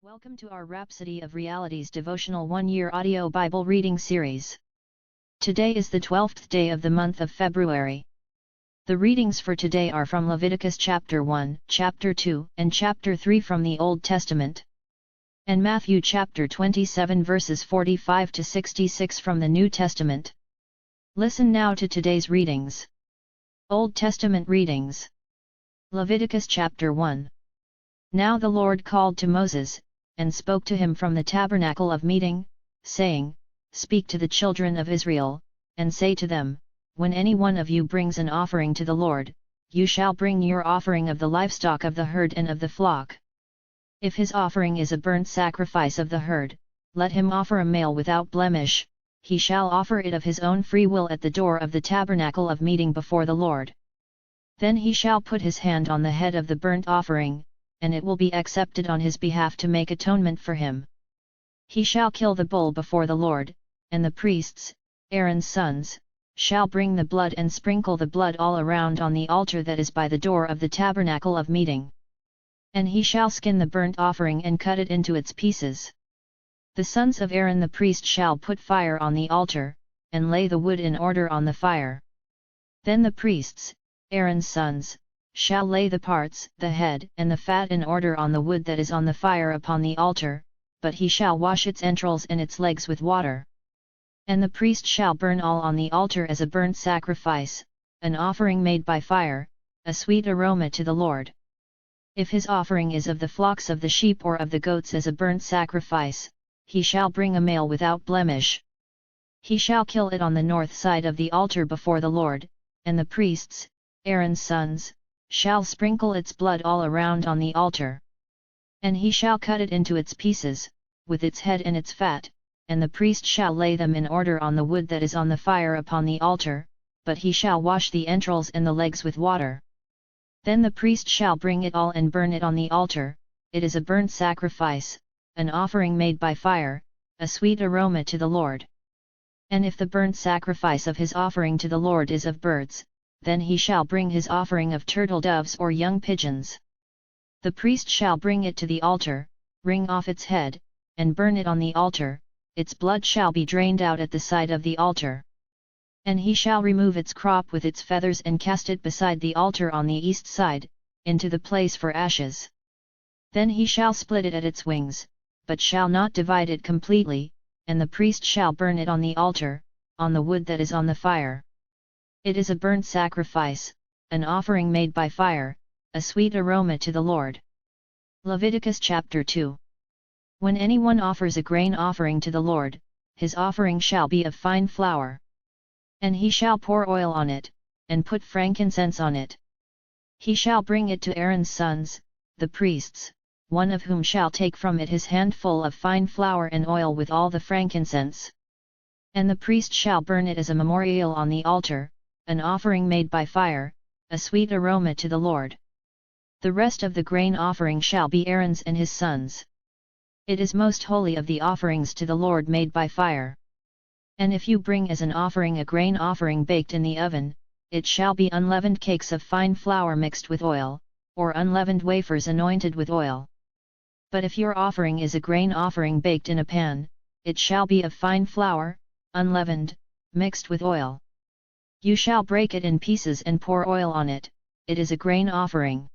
Welcome to our Rhapsody of Realities devotional 1-year audio Bible reading series. Today is the 12th day of the month of February. The readings for today are from Leviticus chapter 1, chapter 2, and chapter 3 from the Old Testament, and Matthew chapter 27 verses 45 to 66 from the New Testament. Listen now to today's readings. Old Testament readings. Leviticus chapter 1. Now the Lord called to Moses, and spoke to him from the tabernacle of meeting, saying, Speak to the children of Israel, and say to them, When any one of you brings an offering to the Lord, you shall bring your offering of the livestock of the herd and of the flock. If his offering is a burnt sacrifice of the herd, let him offer a male without blemish. He shall offer it of his own free will at the door of the tabernacle of meeting before the Lord. Then he shall put his hand on the head of the burnt offering, and it will be accepted on his behalf to make atonement for him. He shall kill the bull before the Lord, and the priests, Aaron's sons, shall bring the blood and sprinkle the blood all around on the altar that is by the door of the tabernacle of meeting. And he shall skin the burnt offering and cut it into its pieces. The sons of Aaron the priest shall put fire on the altar, and lay the wood in order on the fire. Then the priests, Aaron's sons, shall lay the parts, the head and the fat in order on the wood that is on the fire upon the altar, but he shall wash its entrails and its legs with water. And the priest shall burn all on the altar as a burnt sacrifice, an offering made by fire, a sweet aroma to the Lord. If his offering is of the flocks of the sheep or of the goats as a burnt sacrifice, he shall bring a male without blemish. He shall kill it on the north side of the altar before the Lord, and the priests, Aaron's sons, shall sprinkle its blood all around on the altar. And he shall cut it into its pieces, with its head and its fat, and the priest shall lay them in order on the wood that is on the fire upon the altar, but he shall wash the entrails and the legs with water. Then the priest shall bring it all and burn it on the altar. It is a burnt sacrifice, an offering made by fire, a sweet aroma to the Lord. And if the burnt sacrifice of his offering to the Lord is of birds, then he shall bring his offering of turtle doves or young pigeons. The priest shall bring it to the altar, wring off its head, and burn it on the altar. Its blood shall be drained out at the side of the altar. And he shall remove its crop with its feathers and cast it beside the altar on the east side, into the place for ashes. Then he shall split it at its wings, but shall not divide it completely, and the priest shall burn it on the altar, on the wood that is on the fire. It is a burnt sacrifice, an offering made by fire, a sweet aroma to the Lord. Leviticus chapter 2. When anyone offers a grain offering to the Lord, his offering shall be of fine flour. And he shall pour oil on it, and put frankincense on it. He shall bring it to Aaron's sons, the priests, one of whom shall take from it his handful of fine flour and oil with all the frankincense. And the priest shall burn it as a memorial on the altar, an offering made by fire, a sweet aroma to the Lord. The rest of the grain offering shall be Aaron's and his sons. It is most holy of the offerings to the Lord made by fire. And if you bring as an offering a grain offering baked in the oven, it shall be unleavened cakes of fine flour mixed with oil, or unleavened wafers anointed with oil. But if your offering is a grain offering baked in a pan, it shall be of fine flour, unleavened, mixed with oil. You shall break it in pieces and pour oil on it. It is a grain offering.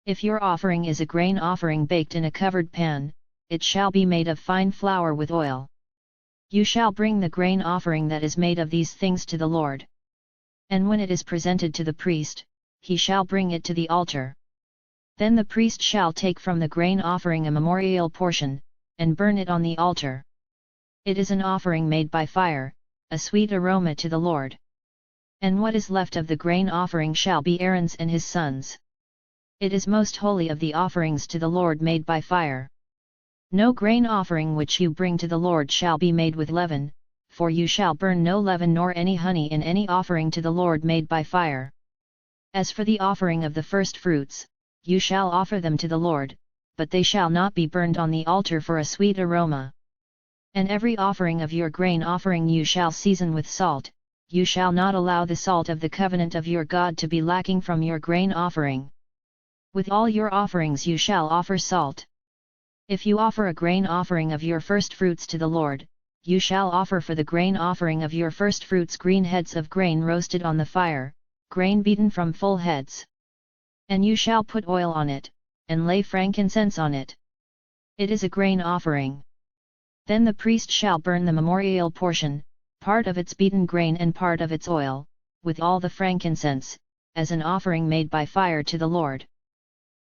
If your offering is a grain offering baked in a covered pan, it shall be made of fine flour with oil. You shall bring the grain offering that is made of these things to the Lord. And when it is presented to the priest, he shall bring it to the altar. Then the priest shall take from the grain offering a memorial portion, and burn it on the altar. It is an offering made by fire, a sweet aroma to the Lord. And what is left of the grain offering shall be Aaron's and his sons. It is most holy of the offerings to the Lord made by fire. No grain offering which you bring to the Lord shall be made with leaven, for you shall burn no leaven nor any honey in any offering to the Lord made by fire. As for the offering of the first fruits, you shall offer them to the Lord, but they shall not be burned on the altar for a sweet aroma. And every offering of your grain offering you shall season with salt. You shall not allow the salt of the covenant of your God to be lacking from your grain offering. With all your offerings you shall offer salt. If you offer a grain offering of your firstfruits to the Lord, you shall offer for the grain offering of your firstfruits green heads of grain roasted on the fire, grain beaten from full heads. And you shall put oil on it, and lay frankincense on it. It is a grain offering. Then the priest shall burn the memorial portion, part of its beaten grain and part of its oil, with all the frankincense, as an offering made by fire to the Lord.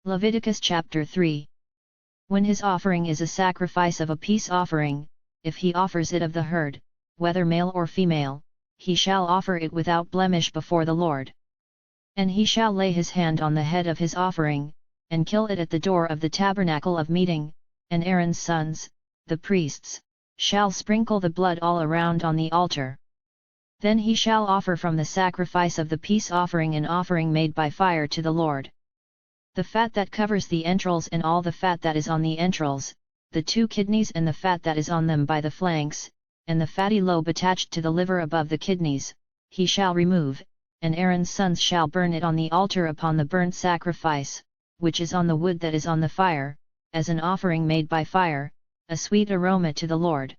Leviticus chapter 3. When his offering is a sacrifice of a peace offering, if he offers it of the herd, whether male or female, he shall offer it without blemish before the Lord. And he shall lay his hand on the head of his offering, and kill it at the door of the tabernacle of meeting, and Aaron's sons, the priests, shall sprinkle the blood all around on the altar. Then he shall offer from the sacrifice of the peace offering an offering made by fire to the Lord. The fat that covers the entrails and all the fat that is on the entrails, the 2 kidneys and the fat that is on them by the flanks, and the fatty lobe attached to the liver above the kidneys, he shall remove, and Aaron's sons shall burn it on the altar upon the burnt sacrifice, which is on the wood that is on the fire, as an offering made by fire, a sweet aroma to the Lord.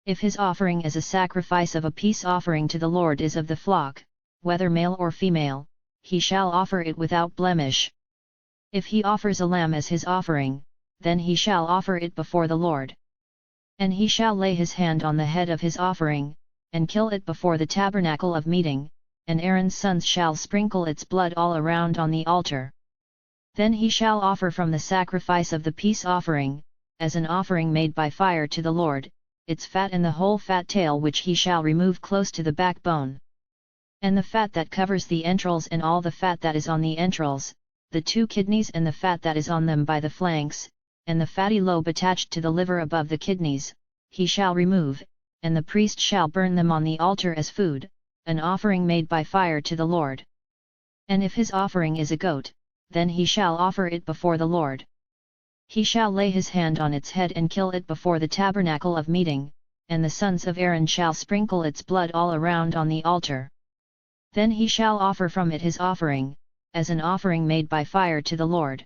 If his offering as a sacrifice of a peace offering to the Lord is of the flock, whether male or female, he shall offer it without blemish. If he offers a lamb as his offering, then he shall offer it before the Lord. And he shall lay his hand on the head of his offering, and kill it before the tabernacle of meeting, and Aaron's sons shall sprinkle its blood all around on the altar. Then he shall offer from the sacrifice of the peace offering, as an offering made by fire to the Lord, its fat and the whole fat tail which he shall remove close to the backbone. And the fat that covers the entrails and all the fat that is on the entrails, the 2 kidneys and the fat that is on them by the flanks, and the fatty lobe attached to the liver above the kidneys, he shall remove, and the priest shall burn them on the altar as food, an offering made by fire to the Lord. And if his offering is a goat, then he shall offer it before the Lord. He shall lay his hand on its head and kill it before the tabernacle of meeting, and the sons of Aaron shall sprinkle its blood all around on the altar. Then he shall offer from it his offering, as an offering made by fire to the Lord.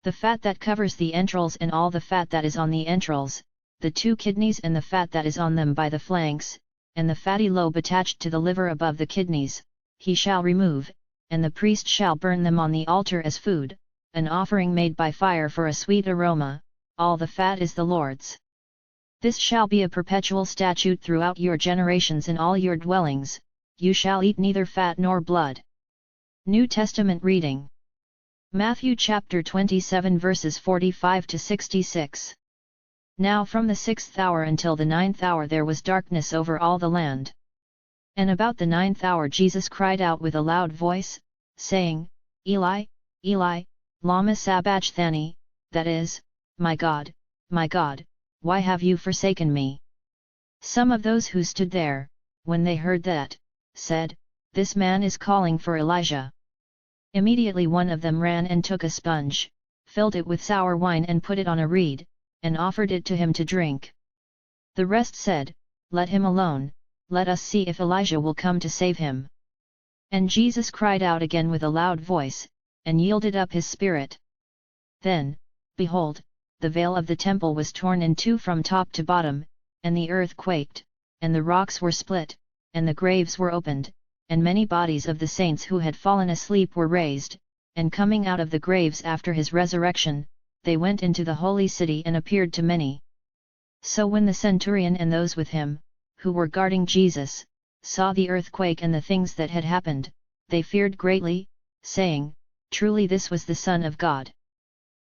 The fat that covers the entrails and all the fat that is on the entrails, the 2 kidneys and the fat that is on them by the flanks, and the fatty lobe attached to the liver above the kidneys, he shall remove, and the priest shall burn them on the altar as food, an offering made by fire for a sweet aroma, all the fat is the Lord's. This shall be a perpetual statute throughout your generations in all your dwellings, you shall eat neither fat nor blood. New Testament reading. Matthew chapter 27 verses 45 to 66. Now from the 6th hour until the 9th hour there was darkness over all the land. And about the 9th hour Jesus cried out with a loud voice, saying, Eli, Eli, lama sabachthani, that is, my God, why have you forsaken me? Some of those who stood there, when they heard that, said, This man is calling for Elijah. Immediately one of them ran and took a sponge, filled it with sour wine and put it on a reed, and offered it to him to drink. The rest said, Let him alone, let us see if Elijah will come to save him. And Jesus cried out again with a loud voice, and yielded up his spirit. Then, behold, the veil of the temple was torn in 2 from top to bottom, and the earth quaked, and the rocks were split, and the graves were opened, and many bodies of the saints who had fallen asleep were raised, and coming out of the graves after his resurrection, they went into the holy city and appeared to many. So when the centurion and those with him, who were guarding Jesus, saw the earthquake and the things that had happened, they feared greatly, saying, Truly this was the Son of God.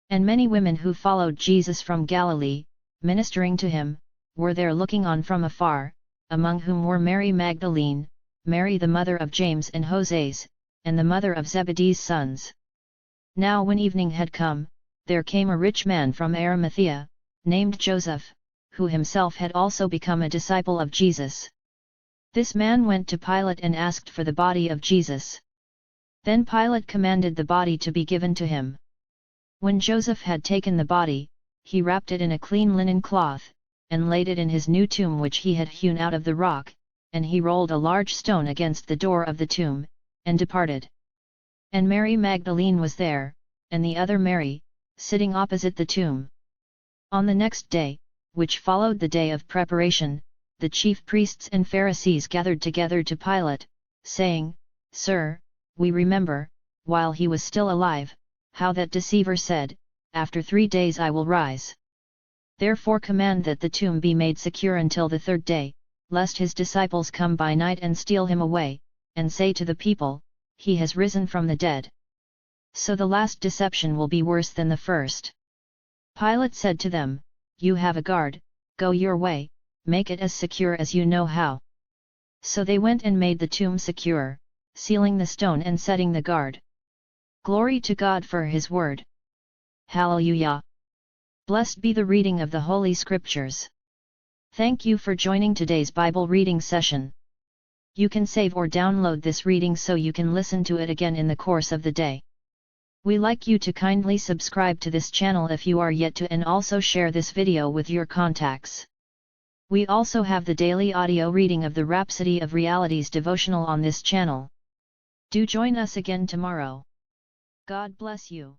And many women who followed Jesus from Galilee, ministering to him, were there looking on from afar, among whom were Mary Magdalene, Mary the mother of James and Joses, and the mother of Zebedee's sons. Now when evening had come, there came a rich man from Arimathea, named Joseph, who himself had also become a disciple of Jesus. This man went to Pilate and asked for the body of Jesus. Then Pilate commanded the body to be given to him. When Joseph had taken the body, he wrapped it in a clean linen cloth, and laid it in his new tomb which he had hewn out of the rock, and he rolled a large stone against the door of the tomb, and departed. And Mary Magdalene was there, and the other Mary, sitting opposite the tomb. On the next day, which followed the day of preparation, the chief priests and Pharisees gathered together to Pilate, saying, "Sir, we remember, while he was still alive, how that deceiver said, 'After 3 days I will rise.' Therefore command that the tomb be made secure until the 3rd day, lest his disciples come by night and steal him away, and say to the people, 'He has risen from the dead.' So the last deception will be worse than the first." Pilate said to them, "You have a guard, go your way, make it as secure as you know how." So they went and made the tomb secure, sealing the stone and setting the guard. Glory to God for His word. Hallelujah! Blessed be the reading of the Holy Scriptures. Thank you for joining today's Bible reading session. You can save or download this reading so you can listen to it again in the course of the day. We like you to kindly subscribe to this channel if you are yet to, and also share this video with your contacts. We also have the daily audio reading of the Rhapsody of Realities devotional on this channel. Do join us again tomorrow. God bless you.